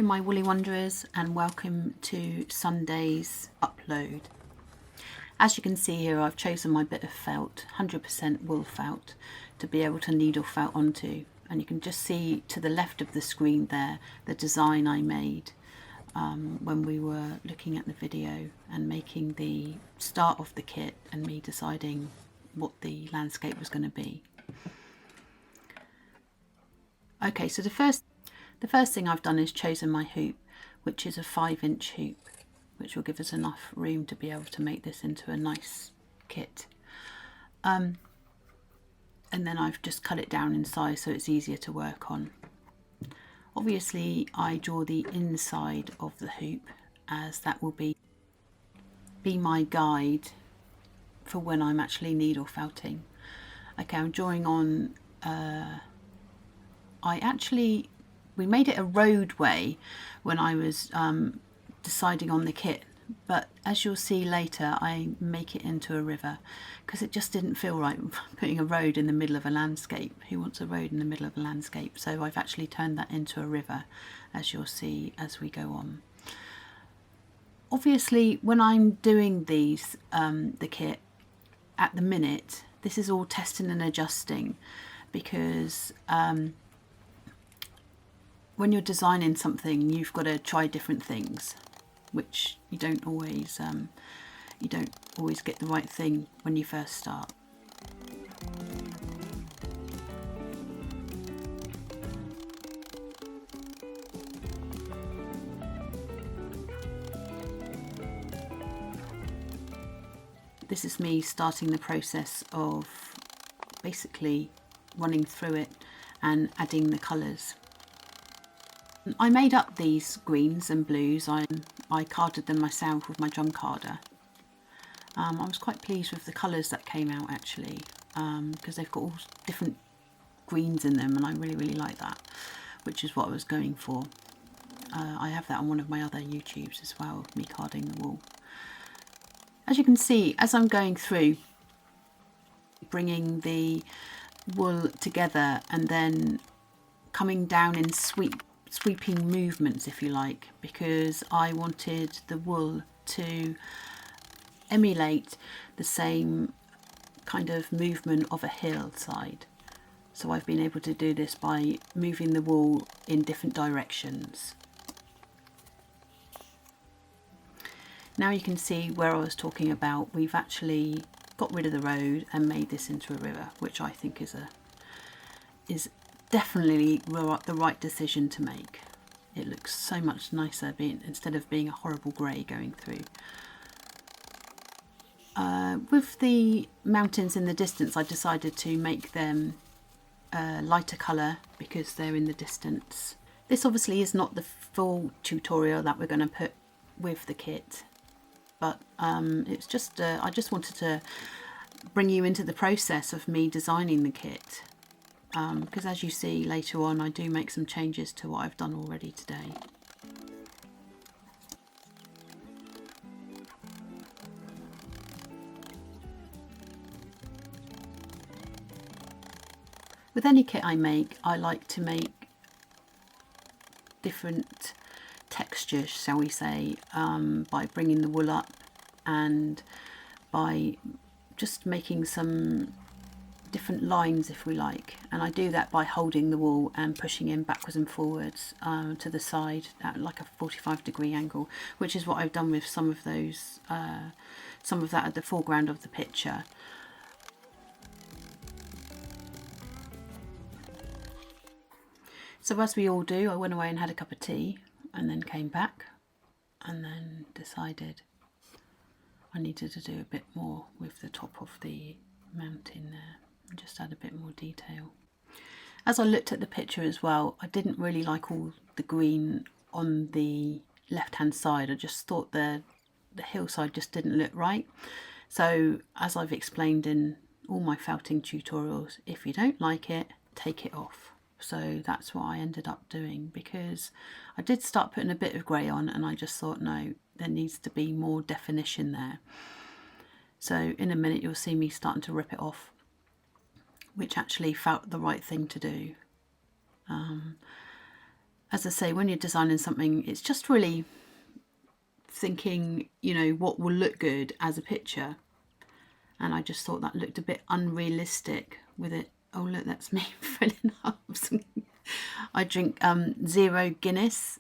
my woolly wanderers, and welcome to Sunday's upload. As you can see here, I've chosen my bit of felt, 100% wool felt, to be able to needle felt onto, and you can just see to the left of the screen there the design I made when we were looking at the video and making the start of the kit and me deciding what the landscape was going to be. Okay, so the first thing I've done is chosen my hoop, which is a 5-inch hoop, which will give us enough room to be able to make this into a nice kit. And then I've just cut it down in size so it's easier to work on. Obviously I draw the inside of the hoop, as that will be my guide for when I'm actually needle felting. Okay, I'm drawing on we made it a roadway when I was deciding on the kit, but as you'll see later I make it into a river because it just didn't feel right putting a road in the middle of a landscape. Who wants a road in the middle of a landscape? So I've actually turned that into a river, as you'll see as we go on. Obviously when I'm doing these, the kit, at the minute this is all testing and adjusting, because when you're designing something you've got to try different things, which you don't always get the right thing when you first start. This is me starting the process of basically running through it and adding the colours. I made up these greens and blues. I carded them myself with my drum carder. I was quite pleased with the colours that came out actually, because they've got all different greens in them and I really like that, which is what I was going for. I have that on one of my other YouTubes as well, me carding the wool. As you can see, as I'm going through, bringing the wool together and then coming down in sweeping movements, if you like, because I wanted the wool to emulate the same kind of movement of a hillside. So I've been able to do this by moving the wool in different directions. Now you can see where I was talking about. We've actually got rid of the road and made this into a river, which I think is definitely the right decision to make. It looks so much nicer instead of being a horrible grey going through. With the mountains in the distance, I decided to make them a lighter colour because they're in the distance. This obviously is not the full tutorial that we're going to put with the kit, but it's just I just wanted to bring you into the process of me designing the kit. Because as you see later on, I do make some changes to what I've done already today. With any kit I make, I like to make different textures, shall we say, by bringing the wool up and by just making some different lines, if we like, and I do that by holding the wool and pushing in backwards and forwards to the side at like a 45-degree angle, which is what I've done with some of those, some of that at the foreground of the picture. So as we all do, I went away and had a cup of tea and then came back and then decided I needed to do a bit more with the top of the mountain there. Just add a bit more detail. As I looked at the picture as well, I didn't really like all the green on the left hand side. I just thought the hillside just didn't look right. So as I've explained in all my felting tutorials, if you don't like it, take it off. So that's what I ended up doing, because I did start putting a bit of grey on and I just thought, no, there needs to be more definition there. So in a minute you'll see me starting to rip it off, which actually felt the right thing to do. as I say, when you're designing something, it's just really thinking, you know, what will look good as a picture. And I just thought that looked a bit unrealistic with it. Oh, look, that's me filling up some. I drink 0 Guinness.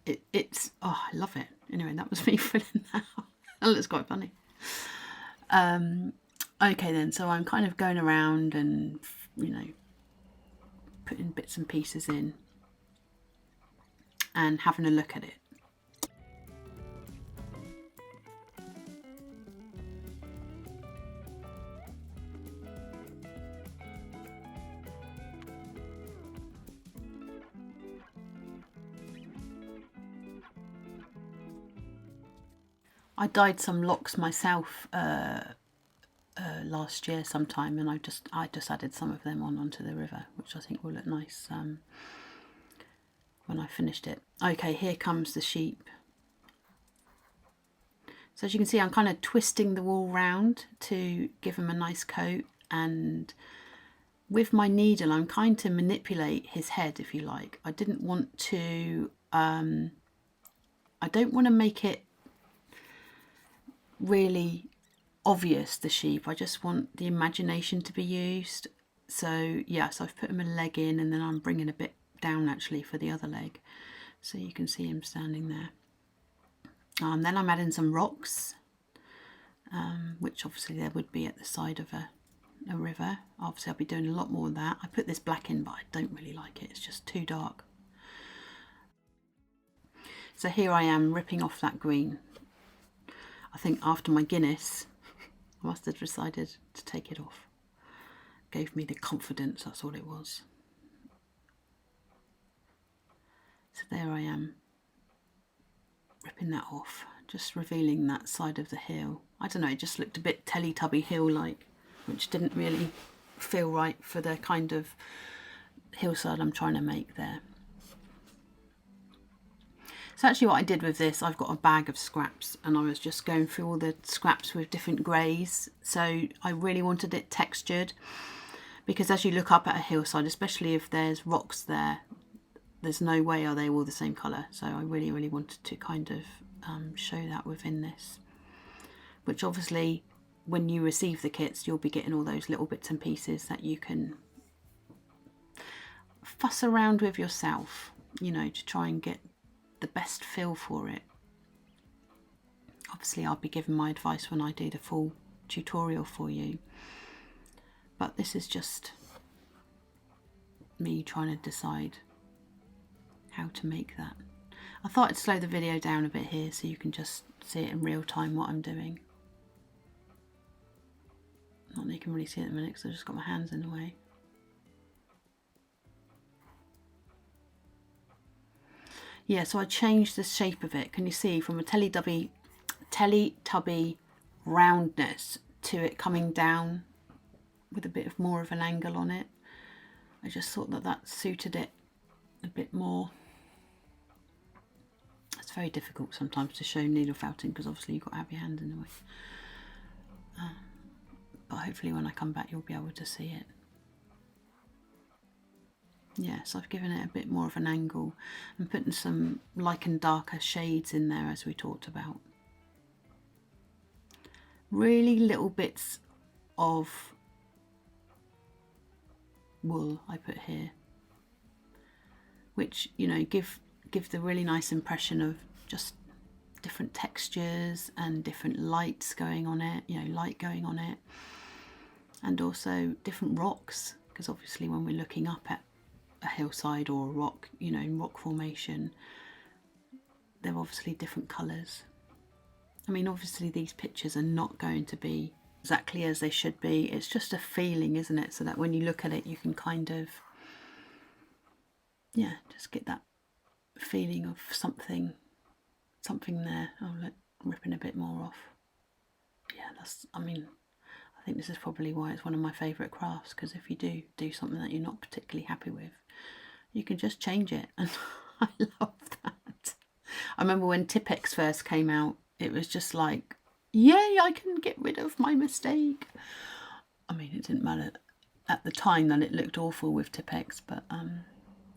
It's, oh, I love it. Anyway, that was me filling that up. That looks quite funny. Okay then, so I'm kind of going around and, you know, putting bits and pieces in and having a look at it. I dyed some locks myself last year sometime, and I just added some of them onto the river, which I think will look nice when I finished it. Okay, here comes the sheep. So as you can see, I'm kind of twisting the wool round to give him a nice coat, and with my needle I'm trying to manipulate his head, if you like. I didn't want to I don't want to make it really obvious, the sheep. I just want the imagination to be used. So yeah, so I've put him a leg in, and then I'm bringing a bit down actually for the other leg, so you can see him standing there. Then I'm adding some rocks, which obviously there would be at the side of a river. Obviously I'll be doing a lot more of that. I put this black in, but I don't really like it, it's just too dark. So here I am ripping off that green. I think after my Guinness I must have decided to take it off. Gave me the confidence, that's all it was. So there I am, ripping that off, just revealing that side of the hill. I don't know, it just looked a bit Teletubby hill-like, which didn't really feel right for the kind of hillside I'm trying to make there. So actually what I did with this, I've got a bag of scraps, and I was just going through all the scraps with different greys. So I really wanted it textured, because as you look up at a hillside, especially if there's rocks there, there's no way are they all the same colour. So I really wanted to kind of show that within this, which obviously when you receive the kits you'll be getting all those little bits and pieces that you can fuss around with yourself, you know, to try and get the best feel for it. Obviously I'll be giving my advice when I do the full tutorial for you, but this is just me trying to decide how to make that. I thought I'd slow the video down a bit here so you can just see it in real time what I'm doing. Not that you can really see it at the minute because I've just got my hands in the way. Yeah, so I changed the shape of it. Can you see, from a Teletubby roundness to it coming down with a bit of more of an angle on it. I just thought that that suited it a bit more. It's very difficult sometimes to show needle felting because obviously you've got to have your hand in the way. But hopefully when I come back you'll be able to see it. Yes, I've given it a bit more of an angle and putting some light and darker shades in there as we talked about. Really little bits of wool I put here, which, you know, give the really nice impression of just different textures and different lights going on it, you know, light going on it, and also different rocks, because obviously when we're looking up at a hillside or a rock, you know, in rock formation, they're obviously different colours. I mean, obviously these pictures are not going to be exactly as they should be. It's just a feeling, isn't it? So that when you look at it, you can kind of, yeah, just get that feeling of something there. Oh, look, ripping a bit more off. Yeah, that's, I mean, I think this is probably why it's one of my favourite crafts, because if you do something that you're not particularly happy with, you can just change it, and I love that. I remember when Tippex first came out, it was just like, yay, I can get rid of my mistake. I mean, it didn't matter at the time that it looked awful with Tippex, but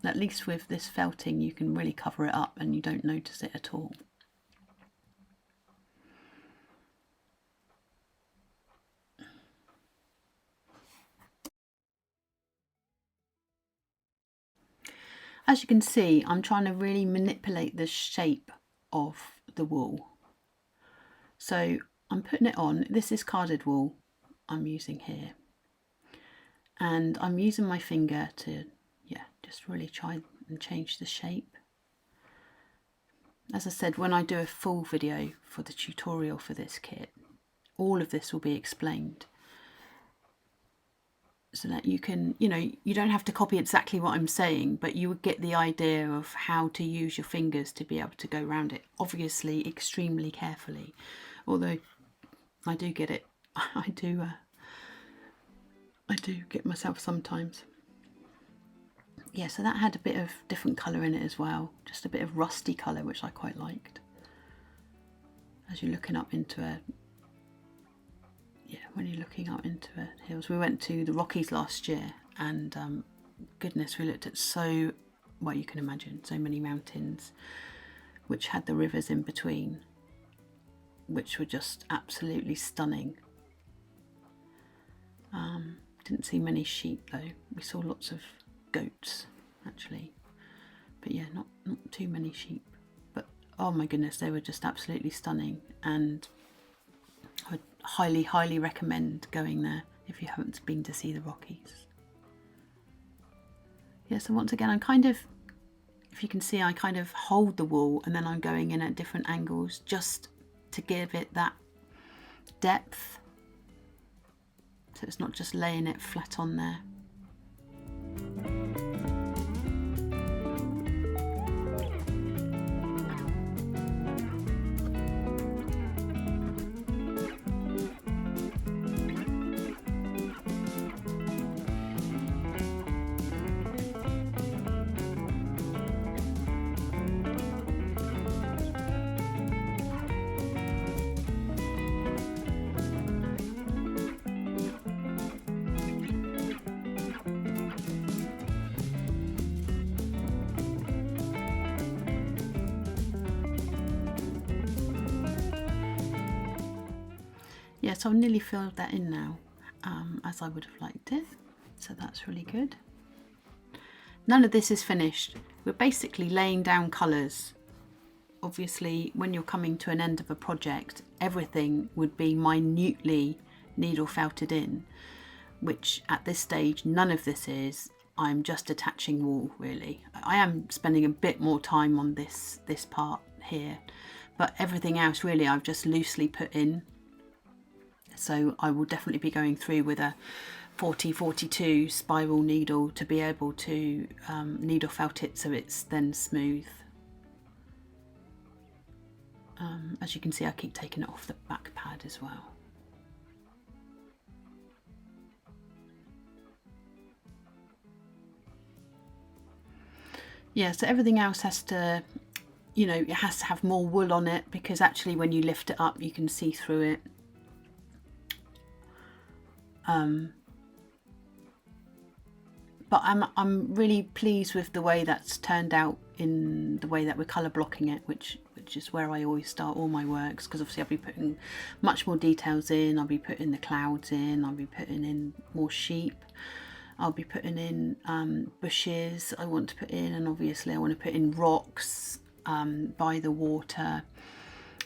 at least with this felting you can really cover it up and you don't notice it at all. As you can see, I'm trying to really manipulate the shape of the wool. So I'm putting it on. This is carded wool I'm using here. And I'm using my finger to, just really try and change the shape. As I said, when I do a full video for the tutorial for this kit, all of this will be explained. So that you can, you don't have to copy exactly what I'm saying, but you would get the idea of how to use your fingers to be able to go around it. Obviously, extremely carefully. Although I do get it. I do get myself sometimes. Yeah, so that had a bit of different colour in it as well. Just a bit of rusty colour, which I quite liked. As you're looking up into a... when you're looking up into hills. We went to the Rockies last year and goodness, we looked at well, you can imagine, so many mountains which had the rivers in between, which were just absolutely stunning. Didn't see many sheep though. We saw lots of goats actually, but yeah, not too many sheep. But oh my goodness, they were just absolutely stunning, and I would highly recommend going there if you haven't been to see the Rockies. Yeah, so once again, I'm kind of, if you can see, I kind of hold the wool and then I'm going in at different angles just to give it that depth, so it's not just laying it flat on there. Yeah, so I've nearly filled that in now, as I would have liked it, so that's really good. None of this is finished. We're basically laying down colours. Obviously, when you're coming to an end of a project, everything would be minutely needle felted in, which at this stage, none of this is. I'm just attaching wool, really. I am spending a bit more time on this part here, but everything else really I've just loosely put in. So I will definitely be going through with a 40-42 spiral needle to be able to needle felt it so it's then smooth. As you can see, I keep taking it off the back pad as well. Yeah, so everything else has to, it has to have more wool on it, because actually when you lift it up you can see through it. But I'm really pleased with the way that's turned out, in the way that we're colour blocking it, which is where I always start all my works, because obviously I'll be putting much more details in. I'll be putting the clouds in, I'll be putting in more sheep, I'll be putting in bushes I want to put in, and obviously I want to put in rocks by the water,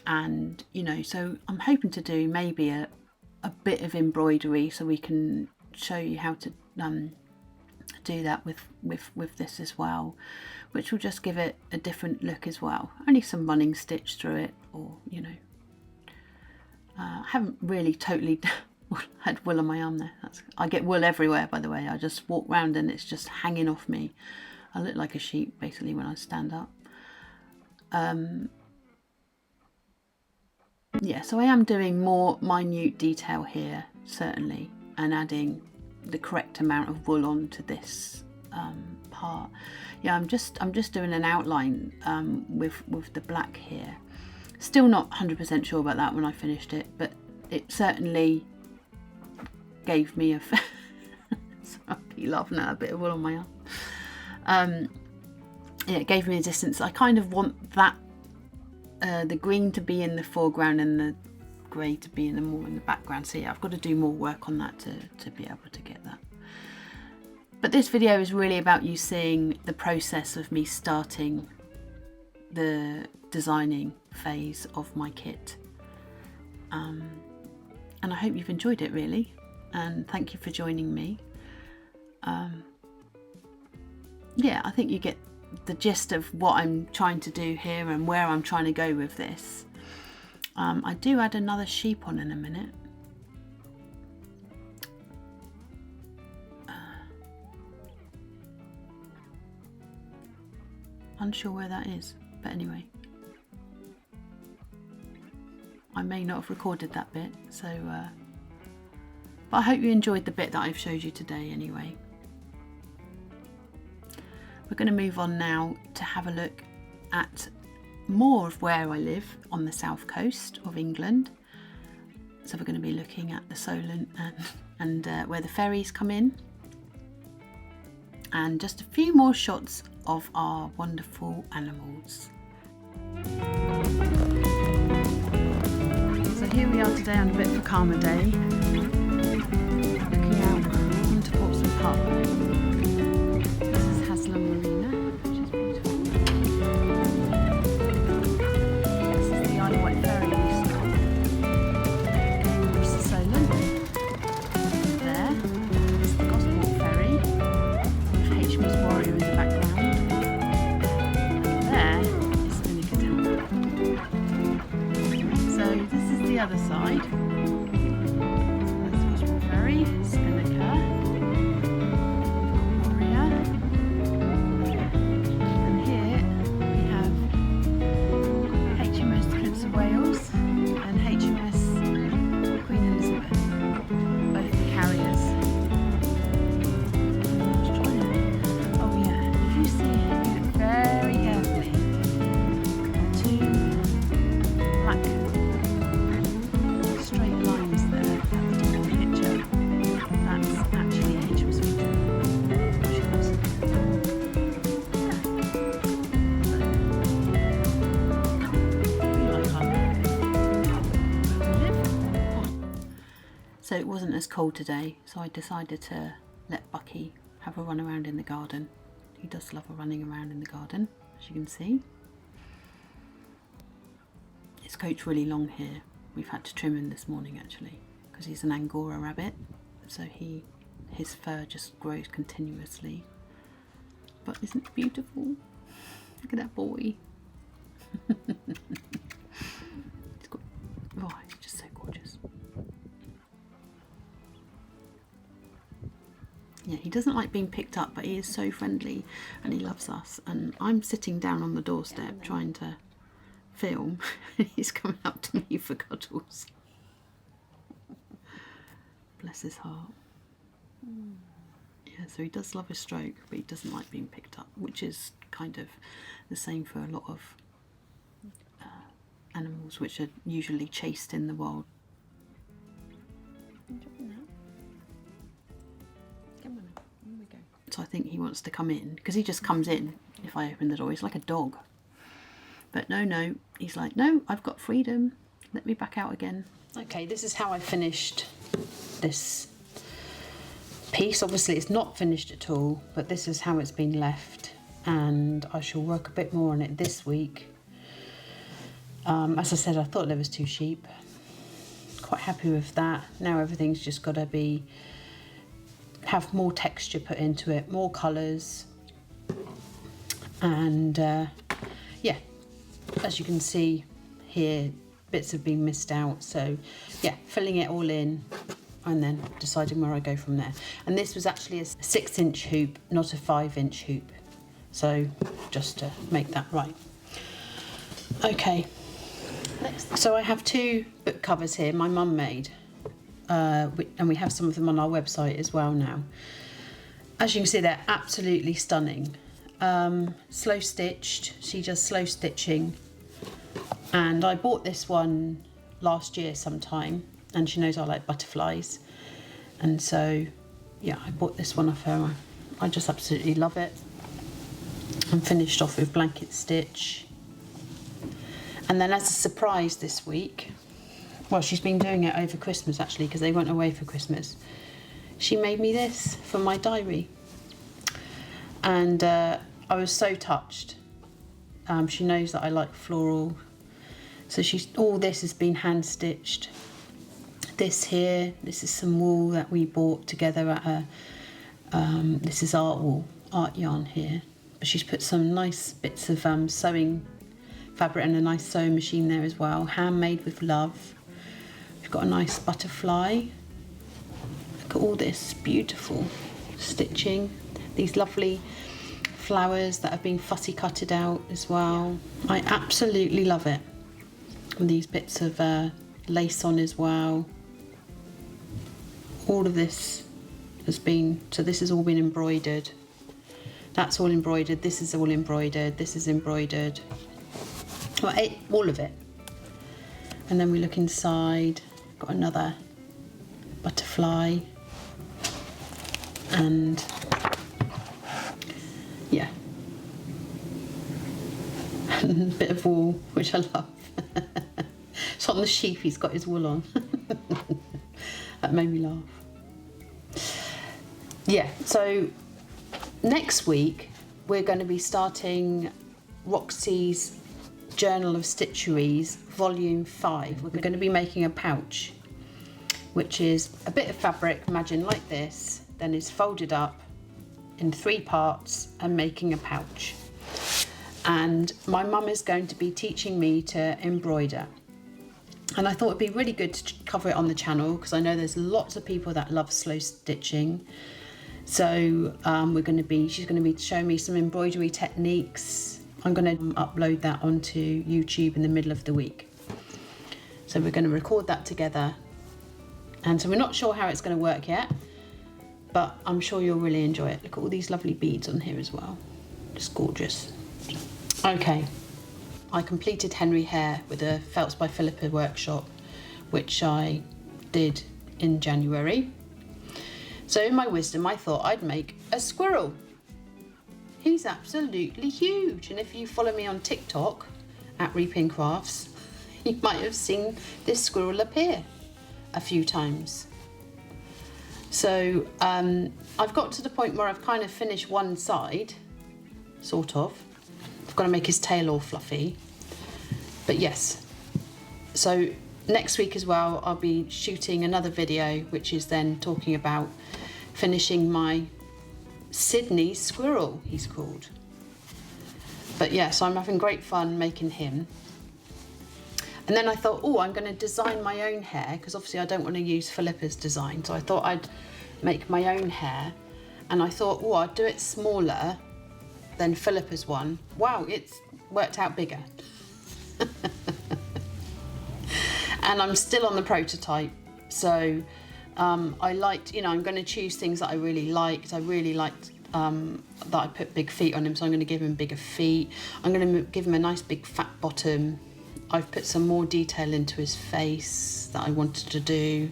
and so I'm hoping to do maybe a bit of embroidery, so we can show you how to do that with this as well, which will just give it a different look as well. Only some running stitch through it, or I haven't really totally had wool on my arm there. I get wool everywhere, by the way. I just walk around and it's just hanging off me. I look like a sheep basically when I stand up. Yeah, so I am doing more minute detail here, certainly, and adding the correct amount of wool onto this part. Yeah, I'm just doing an outline with the black here. Still not 100% sure about that when I finished it, but it certainly gave me a so I'll be laughing at a bit of wool on my arm. it gave me a distance. I kind of want that the green to be in the foreground and the grey to be more in the background. So yeah, I've got to do more work on that to be able to get that. But this video is really about you seeing the process of me starting the designing phase of my kit. And I hope you've enjoyed it, really, and thank you for joining me. Yeah, I think you get the gist of what I'm trying to do here and where I'm trying to go with this. I do add another sheep on in a minute. Unsure where that is, but anyway. I may not have recorded that bit, so but I hope you enjoyed the bit that I've showed you today anyway. We're going to move on now to have a look at more of where I live on the south coast of England. So we're going to be looking at the Solent and where the ferries come in, and just a few more shots of our wonderful animals. So here we are today on a bit of a calmer day, looking out onto Portsmouth Harbour. This is Marina, which is beautiful. This is the Isle of Wight ferry we saw. There's the Solent. There is the Gosport ferry with HMS Warrior in the background. There is so this is the other side. So that's Gosport ferry, Spinnaker, Warrior, and here we have HMS Prince of Wales and HMS Queen Elizabeth, both the carriers. Oh yeah, if you see, look very carefully. Two black straight lines there at the top of the picture. That's actually HMS Victoria. So it wasn't as cold today, so I decided to let Bucky have a run around in the garden. He does love running around in the garden, as you can see. His coat's really long here. We've had to trim him this morning actually, because he's an Angora rabbit, so his fur just grows continuously. But isn't it beautiful? Look at that boy. He's just so gorgeous. Yeah, he doesn't like being picked up, but he is so friendly and he loves us. And I'm sitting down on the doorstep trying to film. He's coming up to me for cuddles. Bless his heart. Yeah, so he does love a stroke, but he doesn't like being picked up, which is kind of the same for a lot of animals which are usually chased in the wild. So I think he wants to come in, because he just comes in if I open the door. He's like a dog. But no, he's like, no, I've got freedom. Let me back out again. Okay, this is how I finished this piece. Obviously it's not finished at all, but this is how it's been left. And I shall work a bit more on it this week. As I said, I thought there was 2 sheep. Quite happy with that. Now everything's just got to have more texture put into it, more colours, and yeah, as you can see here, bits have been missed out, so yeah, filling it all in and then deciding where I go from there. And this was actually a 6-inch hoop, not a 5-inch hoop, so just to make that right. Okay, next. So I have 2 book covers here my mum made. And we have some of them on our website as well now. As you can see, they're absolutely stunning. Slow stitched, she does slow stitching. And I bought this one last year sometime, and she knows I like butterflies. And so, yeah, I bought this one off her. I just absolutely love it. and finished off with blanket stitch. And then as a surprise this week, well, she's been doing it over Christmas actually, because they went away for Christmas. She made me this for my diary. And I was so touched. She knows that I like floral. So all this has been hand stitched. This here, this is some wool that we bought together at this is art yarn here. But she's put some nice bits of sewing fabric and a nice sewing machine there as well. Handmade with love. We've got a nice butterfly. Look at all this beautiful stitching. These lovely flowers that have been fussy cutted out as well. I absolutely love it. And these bits of lace on as well. All of this has been, so this has all been embroidered. That's all embroidered, this is all embroidered, this is embroidered. Well, all of it. And then we look inside, got another butterfly. And yeah, a bit of wool, which I love. It's on the sheep, he's got his wool on. That made me laugh. Yeah, so next week we're going to be starting Roxy's Journal of Stitcheries, Volume 5. We're going to be making a pouch, which is a bit of fabric, imagine like this, then is folded up in 3 parts and making a pouch. And my mum is going to be teaching me to embroider. And I thought it'd be really good to cover it on the channel, because I know there's lots of people that love slow stitching. So she's going to be showing me some embroidery techniques. I'm going to upload that onto YouTube in the middle of the week. So we're going to record that together. And so we're not sure how it's going to work yet, but I'm sure you'll really enjoy it. Look at all these lovely beads on here as well. Just gorgeous. Okay, I completed Henry Hare with a Felts by Philippa workshop, which I did in January. So in my wisdom, I thought I'd make a squirrel. He's absolutely huge. And if you follow me on TikTok, at Reaping Crafts, you might have seen this squirrel appear a few times. So I've got to the point where I've kind of finished one side, sort of. I've got to make his tail all fluffy. But yes, so next week as well, I'll be shooting another video, which is then talking about finishing my Sidney Squirrel, he's called. But yeah, so I'm having great fun making him. And then I thought, oh, I'm going to design my own hair, because obviously I don't want to use Philippa's design. So I thought I'd make my own hair. And I thought, oh, I'd do it smaller than Philippa's one. Wow, it's worked out bigger. And I'm still on the prototype. So I liked, I'm going to choose things that I really liked. I really liked that I put big feet on him, so I'm going to give him bigger feet. I'm going to give him a nice big fat bottom. I've put some more detail into his face that I wanted to do.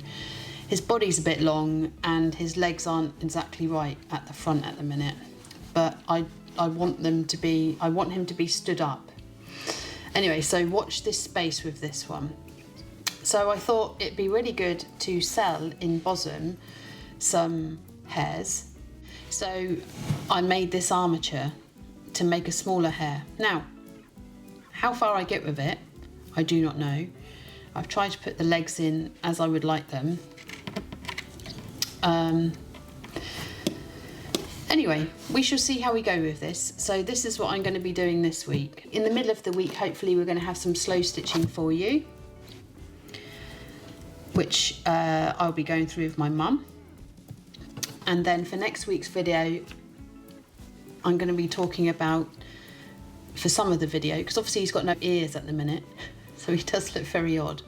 His body's a bit long and his legs aren't exactly right at the front at the minute, but I want him to be stood up. Anyway, so watch this space with this one. So I thought it'd be really good to sell in Bosom some hares. So I made this armature to make a smaller hare. Now, how far I get with it, I do not know. I've tried to put the legs in as I would like them. Anyway, we shall see how we go with this. So this is what I'm going to be doing this week. In the middle of the week, hopefully we're going to have some slow stitching for you, which I'll be going through with my mum. And then for next week's video, I'm going to be talking about, for some of the video, because obviously he's got no ears at the minute, so he does look very odd.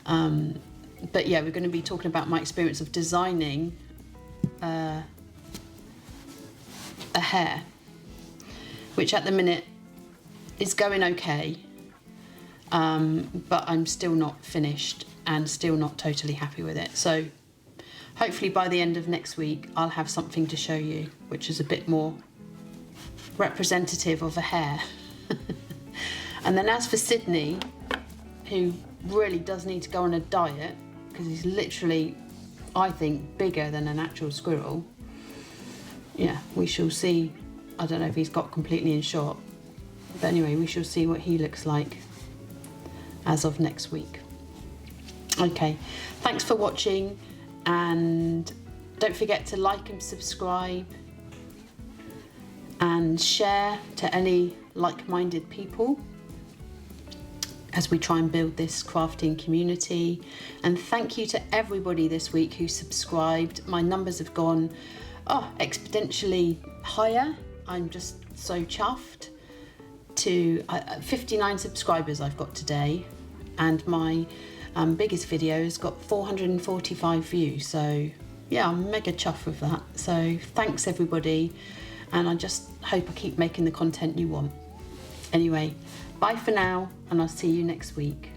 But yeah, we're going to be talking about my experience of designing a hare, which at the minute is going okay, but I'm still not finished and still not totally happy with it. So hopefully by the end of next week, I'll have something to show you, which is a bit more representative of a hare. And then as for Sidney, who really does need to go on a diet, because he's literally, I think, bigger than an actual squirrel. Yeah, we shall see. I don't know if he's got completely in shot, but anyway, we shall see what he looks like as of next week. Okay, thanks for watching, and don't forget to like and subscribe and share to any like-minded people as we try and build this crafting community. And thank you to everybody this week who subscribed. My numbers have gone exponentially higher. I'm just so chuffed. To 59 subscribers I've got today, and my biggest video has got 445 views, so yeah, I'm mega chuffed with that. So thanks everybody, and I just hope I keep making the content you want. Anyway, bye for now, and I'll see you next week.